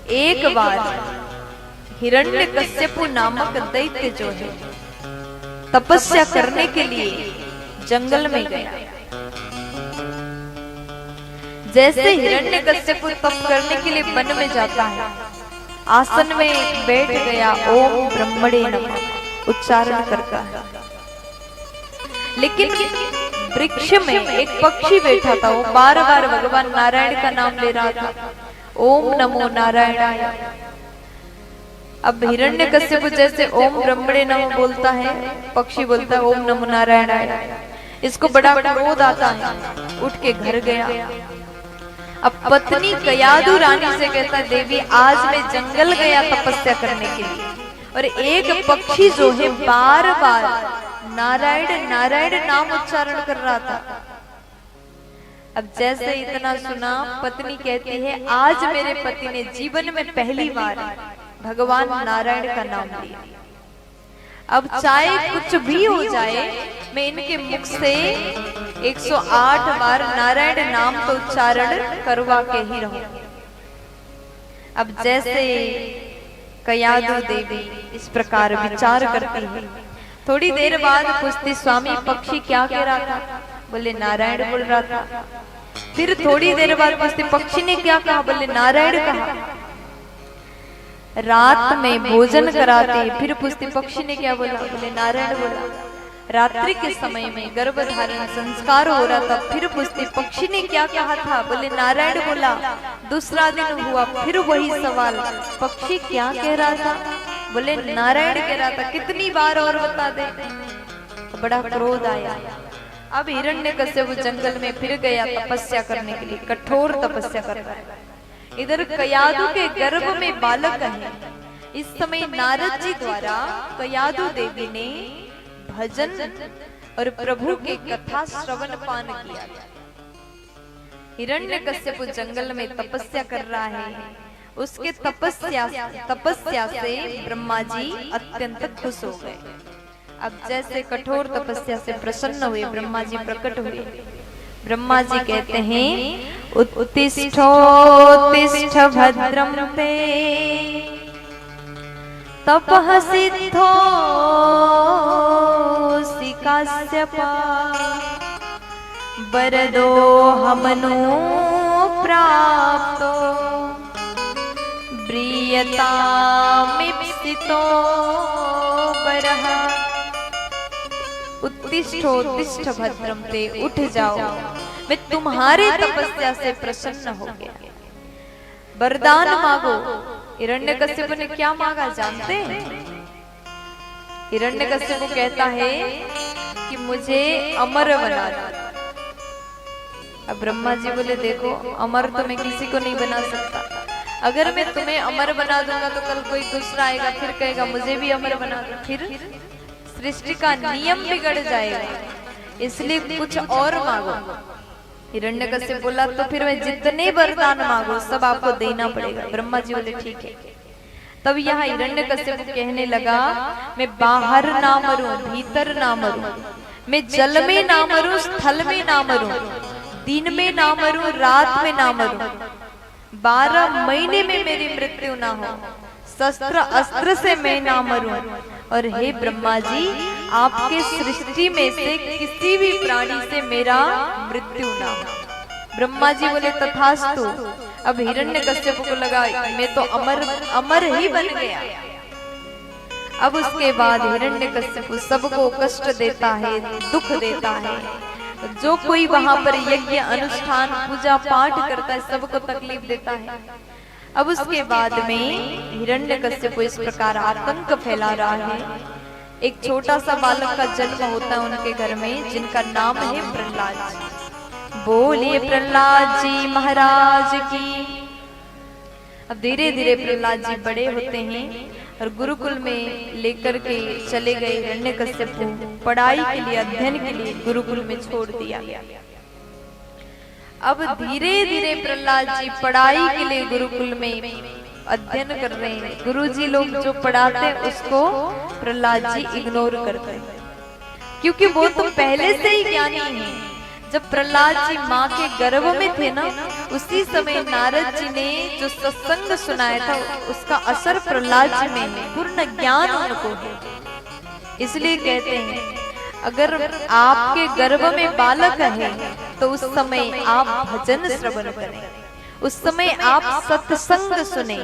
एक बार हिरण्यकश्यपु नामक दैत्य जो है तपस्या करने के लिए जंगल में गया। जैसे हिरण्यकश्यपु तप करने के लिए वन में जाता है, आसन में बैठ गया, ओम ब्रह्मणे नमः उच्चारण करता है। लेकिन वृक्ष में एक पक्षी बैठा था, वो बार बार भगवान नारायण का नाम ले रहा था, ओम नमो नारायणाय। अब हिरण्यकश्यप जैसे ओम ब्रह्मणे नमः बोलता है, पक्षी बोलता है ओम नमो नारायणाय। इसको बड़ा क्रोध आता है, उठ के घर गया। अब पत्नी कयादु रानी से कहता है, देवी आज मैं जंगल गया तपस्या करने के लिए, और एक पक्षी जो है बार बार नारायण नारायण नाम उच्चारण कर रहा था। अब जैसे इतना सुना, पत्नी कहती है, आज मेरे पति ने जीवन में पहली बार भगवान नारायण का नाम लिया। अब चाहे कुछ भी हो जाए, मैं इनके मुख से 108 बार नारायण नाम तो उच्चारण करवा के ही रहूं। अब जैसे कयादु देवी इस प्रकार विचार करती है, थोड़ी देर बाद पूछती, स्वामी पक्षी क्या कह रहा था? बोले नारायण बोल रहा था। फिर थोड़ी देर बाद पूछती, पक्षी ने क्या कहा? बोले नारायण कहा। रात में भोजन कराते, फिर पूछती, पक्षी ने क्या बोला? बोले नारायण बोला। रात्रि के समय में गर्भधारण संस्कार हो रहा था, फिर पूछती, पक्षी ने क्या कहा था? बोले नारायण बोला। दूसरा दिन हुआ, फिर वही सवाल, पक्षी क्या कह रहा था? बोले नारायण कह रहा था। कितनी बार और बता दे? तो बड़ा क्रोध आया। अब हिरण्यकश्यप जंगल में फिर गया तपस्या करने के लिए, कठोर तपस्या कर रहा है। इधर कयादु के गर्भ में बालक है। इस समय नारद जी द्वारा कयादु देवी ने भजन और प्रभु के कथा श्रवण पान किया। हिरण्यकश्यप जंगल में तपस्या कर रहा है। उसके तपस्या से ब्रह्मा जी अत्यंत खुश हो गए। अब जैसे कठोर तपस्या से प्रसन्न हुए, ब्रह्मा जी प्रकट हुए। ब्रह्मा जी कहते हैं, उत्तिष्ठोत्तिष्ठ भद्रं ते तपः सिद्धो काश्यपा वरदो हमनो प्राप्तो ब्रीयतामिप्सितो वरः। उत्तिष्ठोत्तिष्ठ भद्रं ते, उठ जाओ, मैं तुम्हारे तपस्या से प्रसन्न हो गया। वरदान मांगो। हिरण्यकश्यप ने क्या मांगा जानते हैं? हिरण्यकश्यप कहता है कि मुझे अमर बना दो। अब ब्रह्मा जी बोले, देखो अमर तो मैं किसी को नहीं बना सकता। अगर मैं तुम्हें अमर बना दूंगा तो कल कोई दूसरा आएगा, फिर कहेगा मुझे भी अमर बना दो, फिर सृष्टि का नियम बिगड़ जाएगा, इसलिए कुछ और मांगो। हिरण्यकश्यप बोला, तो फिर मैं जितने वरदान मांगो सब आपको देना पड़ेगा। ब्रह्मा जी बोले ठीक है। तब यहाँ हिरण्यकश्यप कहने लगा, मैं बाहर ना मरूं, भीतर ना मरूं, मैं जल में ना मरूं, स्थल में ना मरूं, दिन में ना मरूं, रात में ना मरूं, 12 महीने में मेरी मृत्यु ना हो, शस्त्र अस्त्र से मैं ना मरूं, और हे ब्रह्मा जी आपके सृष्टि में से किसी भी प्राणी से मेरा मृत्यु ना हो। ब्रह्मा जी बोले तथास्तु। अब हिरण्यकश्यप को लगा, मैं तो अमर ही बन गया। अब उसके बाद हिरण्यकश्यप सबको कष्ट देता है, दुख देता है। जो कोई वहां पर यज्ञ अनुष्ठान पूजा पाठ करता है सबको तकलीफ देता है। अब उसके बाद में हिरण्यकश्यप इस प्रकार आतंक फैला रहा है। एक छोटा सा बालक का जन्म होता है उनके घर में, जिनका नाम है प्रहलाद। बोलिए प्रहलाद जी महाराज की। अब धीरे धीरे प्रहलाद जी बड़े होते हैं और गुरुकुल में लेकर के चले गए। हिरण्यकश्यप को पढ़ाई के लिए, अध्ययन के लिए गुरुकुल में छोड़ दिया गया। अब धीरे धीरे प्रहलाद जी पढ़ाई के लिए गुरुकुल में अध्ययन कर रहे हैं। गुरुजी लोग जो पढ़ाते हैं उसको प्रहलाद जी इग्नोर करते हैं, क्योंकि वो तो पहले से ही ज्ञानी हैं। जब प्रहलाद जी माँ के गर्भ में थे ना, उसी समय नारद जी ने जो सत्संग सुनाया था उसका असर प्रहलाद जी में है, पूर्ण ज्ञान उनको है। इसलिए कहते हैं अगर आपके गर्भ में बालक है तो उस समय आप भजन श्रवण करें, उस समय आप सत्संग सुने,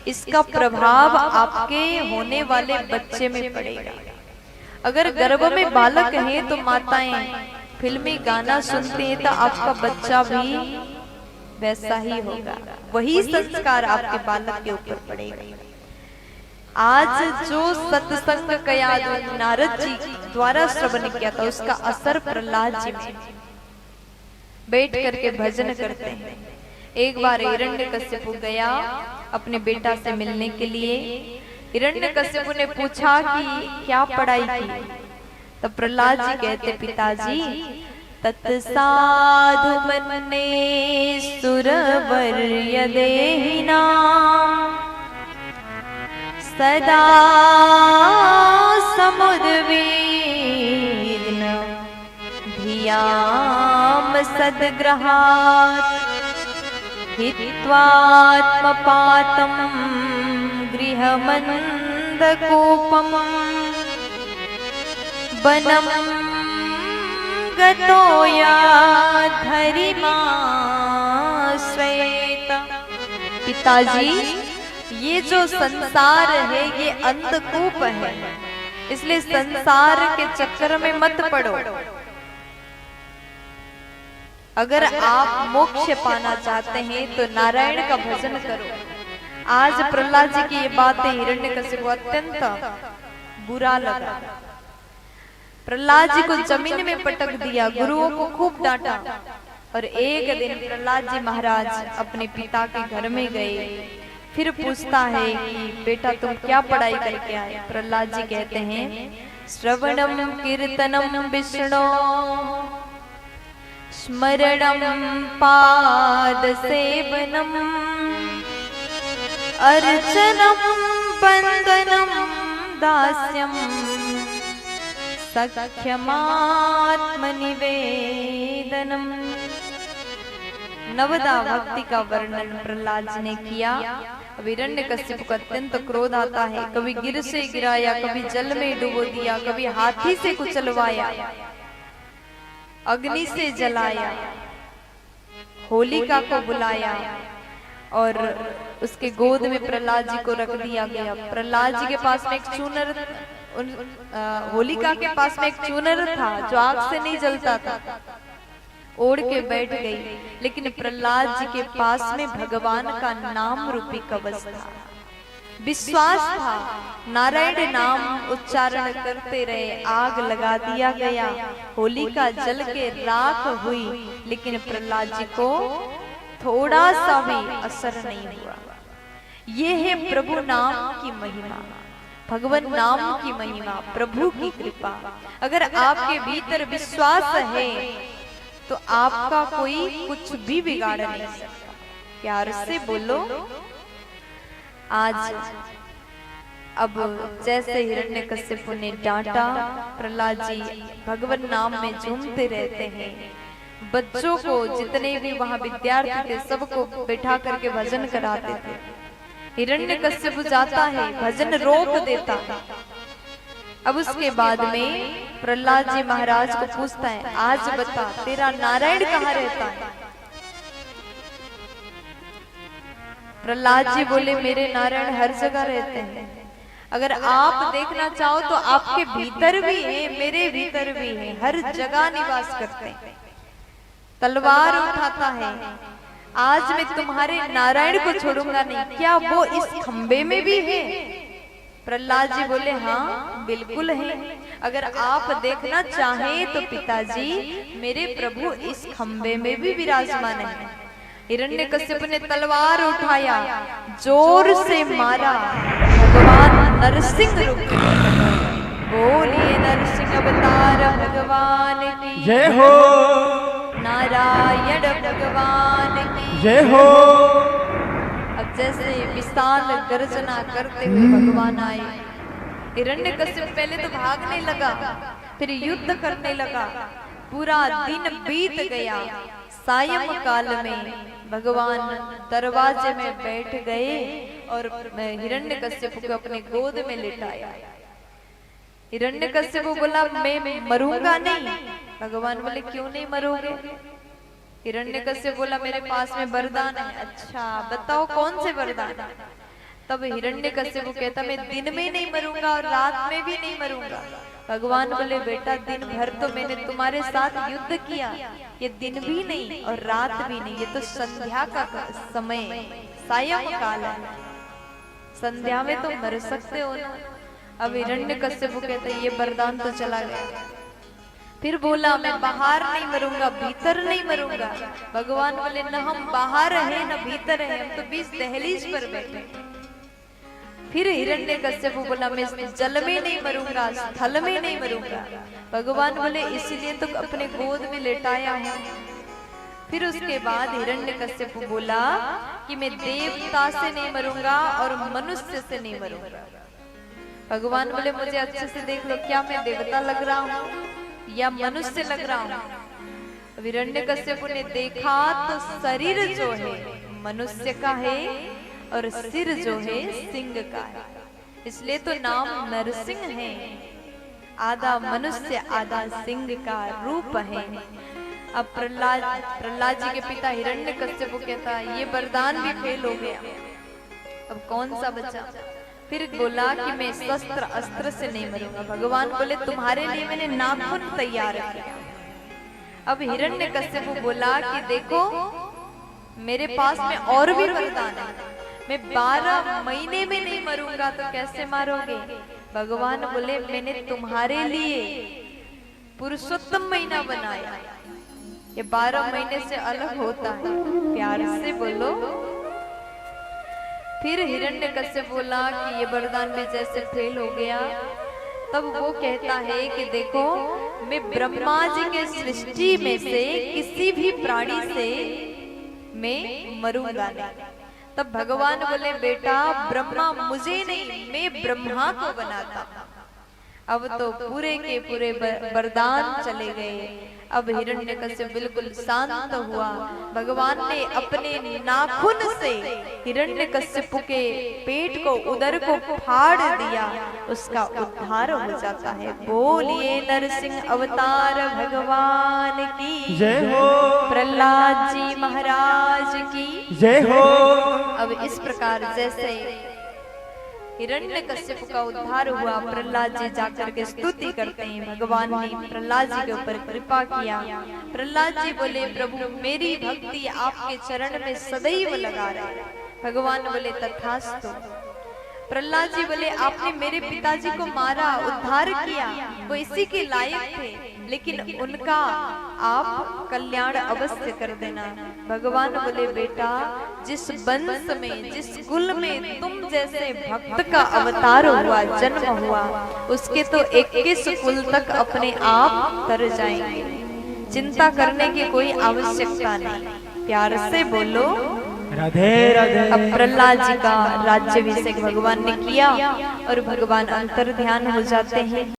इसका प्रभाव आपके होने वाले बच्चे में पड़ेगा। अगर गर्भ में बालक है तो माताएं फिल्मी गाना सुनती है तो आपका बच्चा भी वैसा ही होगा, वही संस्कार आपके बालक के ऊपर पड़ेगा। आज जो सत्संग कया नारद जी द्वारा श्रवण किया था उसका असर प्रहलाद जी में, बैठ करके भजन करते हैं। एक बार हिरण्यकश्यप गया अपने बेटा से मिलने के लिए। हिरण्यकश्यप ने पूछा कि क्या पढ़ाई की, तब प्रहलाद जी कहते पिताजी तत्साधु मन्ने सुरवर्य देहिना सदा समुद्वीर्न धियाम सद्ग्रहात् हित्वात्मपातं गृहमन्दकोपम् वनं गतो याधरिमा श्वेत। पिताजी ये जो संसार है ये अंधकूप है, इसलिए संसार के चक्कर में मत पड़ो। अगर आप मोक्ष पाना चाहते हैं तो नारायण का भजन करो। आज प्रहलाद जी की ये बातें हिरण्यकश्यप को अत्यंत बुरा लगा। प्रहलाद जी को जमीन में पटक दिया, गुरुओं को खूब डांटा। और एक दिन प्रहलाद जी महाराज अपने पिता के घर में गए। फिर पूछता है कि बेटा तुम क्या पढ़ाई करके आए। प्रहलाद जी कहते हैं श्रवणम कीर्तनम विष्णु स्मरणम पाद सेवनम अर्चनम बंदनम दास्यम सख्यमात्मनिवेदनम। नवदा भक्ति का वर्णन प्रहलाद जी ने किया। अब हिरण्यकश्यप को अत्यंत क्रोध आता है। कभी गिर से गिराया, कभी जल में डुबो दिया, कभी हाथी से कुचलवाया, अग्नि से जलाया, होलिका को बुलाया और उसके गोद में प्रहलाद जी को रख दिया गया। प्रहलाद जी के पास में एक चूनर, होलिका के पास में एक चूनर था जो आग से नहीं जलता था, ओढ़ के बैठ गई। लेकिन प्रहलाद जी के पास में भगवान का नाम रूपी कवच था। विश्वास था, नारायण नाम उच्चारण करते रहे, आग लगा दिया गया, होलिका जल के राख हुई, लेकिन प्रहलाद जी को थोड़ा सा भी असर नहीं हुआ। ये है प्रभु नाम की महिमा, भगवान नाम की महिमा, प्रभु की कृपा। अगर आपके भीतर विश्वास है तो आपका कोई कुछ भी बिगाड़ नहीं सकता। प्यार से बोलो। आज अब जैसे हिरण्यकश्यप ने डांटा, प्रहलाद जी भगवान नाम में झूमते रहते हैं। बच्चों को, जितने भी वहां विद्यार्थी थे, सबको बैठा करके भजन कराते थे। हिरण्यकश्यप जाता है, भजन रोक देता। अब उसके बाद में प्रहलाद जी महाराज को पूछता है, आज बता तेरा नारायण कहाँ रहता है। प्रहलाद जी बोले मेरे नारायण हर जगह रहते हैं। अगर आप देखना चाहो तो आपके भीतर भी है, मेरे भीतर भी है, हर जगह निवास करते हैं। तलवार उठाता है, आज मैं तुम्हारे नारायण को छोड़ूंगा नहीं। क्या वो इस खंबे में भी है? प्रहलाद जी बोले हाँ बिल्कुल है। अगर आप देखना चाहें तो पिताजी मेरे प्रभु इस खंबे में भी विराजमान है। हिरण्यकश्यप ने तलवार उठाया, जोर से मारा, भगवान नरसिंह रूप में। बोलिए नरसिंह अवतार भगवान की जय हो, नारायण भगवान की जय हो। अब जैसे विशाल गर्जना करते हुए भगवान आए। हिरण्यकश्यप पहले तो भागने लगा, फिर युद्ध करने लगा। पूरा दिन बीत गया। सायं काल में भगवान दरवाजे में बैठ गए और हिरण्यकश्यप को अपने गोद में लिटाया। हिरण्यकश्यप बोला मैं मरूंगा नहीं। भगवान बोले क्यों नहीं मरोगे? हिरण्यकश्यप बोला मेरे पास में वरदान है। अच्छा बताओ कौन से वरदान? तब हिरण्यकश्यप कहता मैं दिन में नहीं मरूंगा और रात में भी नहीं मरूंगा। भगवान बोले बेटा दिन भर तो मैंने तुम्हारे साथ युद्ध किया, ये दिन भी नहीं और रात भी नहीं, ये तो संध्या का समय, सायं काल है, संध्या में तो मर सकते हो ना। अब हिरण्यकश्यप कहता ये वरदान तो चला गया। फिर बोला मैं बाहर नहीं मरूंगा, भीतर नहीं मरूंगा। भगवान बोले न हम बाहर है न भीतर है, हम तो बीच दहलीज पर बैठे। फिर हिरण्यकश्यप बोला मैं जल में नहीं मरूंगा, स्थल में नहीं मरूंगा। भगवान बोले इसीलिए तो अपने गोद में लेटाया हूँ। फिर उसके बाद हिरण्यकश्यप बोला कि मैं देवता से नहीं मरूंगा और मनुष्य से नहीं मरूंगा। भगवान बोले मुझे अच्छे से देख लो, क्या मैं देवता लग रहा हूँ या मनुष्य लग रहा हूँ? हिरण्यकश्यप ने देखा तो शरीर जो है मनुष्य का है और सिर जो है सिंह का है, इसलिए तो नाम नरसिंह है। आधा मनुष्य आधा सिंह का रूप है। अब प्रहलाद जी के पिता हिरण्यकश्यप कहता ये वरदान भी फेल हो गया, अब कौन सा बचा? फिर बोला कि मैं शस्त्र अस्त्र से नहीं मरूंगा। भगवान बोले तुम्हारे लिए मैंने नाखून तैयार किया। अब हिरण्यकश्यप बोला कि देखो मेरे पास में और भी वरदान है, मैं 12 महीने में नहीं मरूंगा तो कैसे मारोगे? भगवान बोले मैंने तुम्हारे लिए पुरुषोत्तम महीना बनाया, ये 12 महीने से अलग होता है। प्यार से बोलो। फिर हिरण्यकश्यप बोला कि ये वरदान भी जैसे फेल हो गया। तब वो कहता है कि देखो मैं ब्रह्मा जी के सृष्टि में से किसी भी प्राणी से मैं मरूंगा नहीं। तब भगवान बोले बेटा ब्रह्मा मुझे नहीं, मैं ब्रह्मा को बनाता। अब तो पूरे के पूरे वरदान चले गए। अब हिरण्यकश्यप बिल्कुल शांत हुआ। भगवान ने अपने नाखून से हिरण्यकश्यप के पेट को, उदर को फाड़ दिया, उसका उद्धार हो जाता है। बोलिए नरसिंह अवतार भगवान की जय हो, प्रहलाद जी महाराज की जय हो। अब इस प्रकार जैसे हिरण्यकश्यप का उद्धार हुआ, प्रहलाद जी जाकर के स्तुति करते हैं। भगवान ने प्रहलाद जी के ऊपर कृपा किया। प्रहलाद जी बोले प्रभु मेरी भक्ति आपके चरण में सदैव लगा रहे। भगवान बोले तथास्तु। प्रहलाद जी बोले आपने मेरे पिताजी को मारा, उद्धार किया, वो इसी के लायक थे, लेकिन उनका आप कल्याण अवश्य कर देना। भगवान बोले बेटा जिस वंश में, जिस कुल में तुम जैसे भक्त का अवतार हुआ, जन्म हुआ, उसके तो 21 कुल तक अपने आप तर जाएंगे, चिंता करने की कोई आवश्यकता नहीं। प्यार से बोलो राधे राधे। अब प्रहलाद जी का राज्याभिषेक भगवान ने किया और भगवान अंतर ध्यान हो जाते हैं।